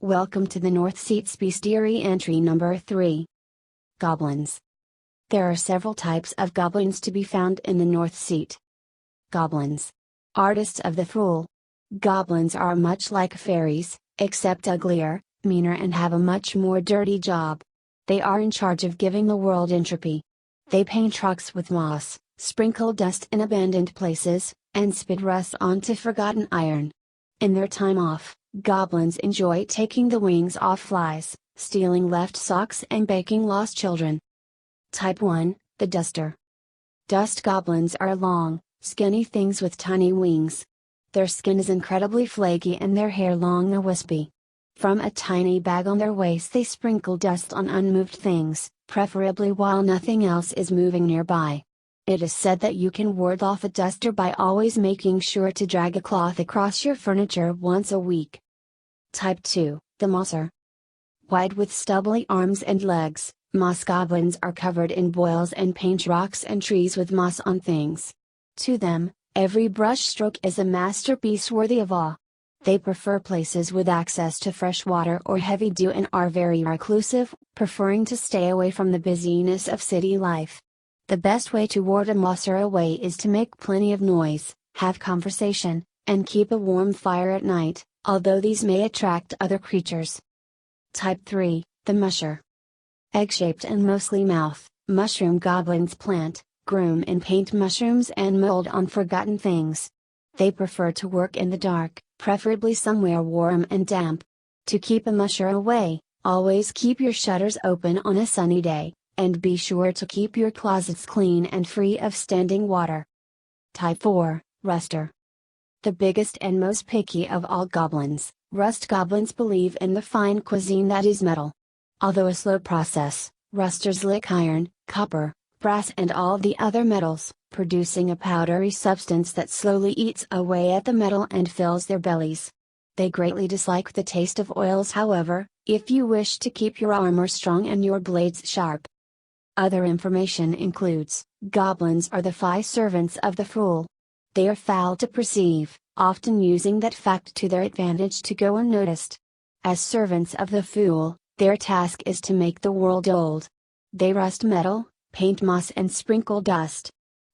Welcome to the North Seats Bestiary entry number 3. Goblins. There are several types of goblins to be found in the North Seat. Goblins. Artists of the fool. Goblins are much like fairies, except uglier, meaner and have a much more dirty job. They are in charge of giving the world entropy. They paint trucks with moss, sprinkle dust in abandoned places, and spit rust onto forgotten iron. In their time off, goblins enjoy taking the wings off flies, stealing left socks and baking lost children. Type 1, the Duster. Dust goblins are long, skinny things with tiny wings. Their skin is incredibly flaky and their hair long and wispy. From a tiny bag on their waist they sprinkle dust on unmoved things, preferably while nothing else is moving nearby. It is said that you can ward off a duster by always making sure to drag a cloth across your furniture once a week. Type 2, the Mosser. Wide with stubbly arms and legs, moss goblins are covered in boils and paint rocks and trees with moss on things. To them, every brush stroke is a masterpiece worthy of awe. They prefer places with access to fresh water or heavy dew and are very reclusive, preferring to stay away from the busyness of city life. The best way to ward a mosser away is to make plenty of noise, have conversation, and keep a warm fire at night, although these may attract other creatures. Type 3, the Musher. Egg-shaped and mostly mouth, mushroom goblins plant, groom and paint mushrooms and mold on forgotten things. They prefer to work in the dark, preferably somewhere warm and damp. To keep a musher away, always keep your shutters open on a sunny day, and be sure to keep your closets clean and free of standing water. Type 4, Ruster. The biggest and most picky of all goblins, rust goblins believe in the fine cuisine that is metal. Although a slow process, rusters lick iron, copper, brass and all the other metals, producing a powdery substance that slowly eats away at the metal and fills their bellies. They greatly dislike the taste of oils, however, if you wish to keep your armor strong and your blades sharp. Other information includes, goblins are the fey servants of the fool. They are foul to perceive, often using that fact to their advantage to go unnoticed. As servants of the fool, their task is to make the world old. They rust metal, paint moss and sprinkle dust.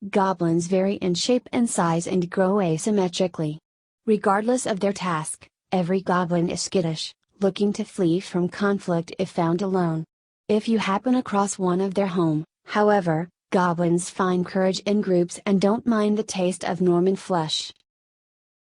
Goblins vary in shape and size and grow asymmetrically. Regardless of their task, every goblin is skittish, looking to flee from conflict if found alone. If you happen across one of their home, however, goblins find courage in groups and don't mind the taste of Norman flesh.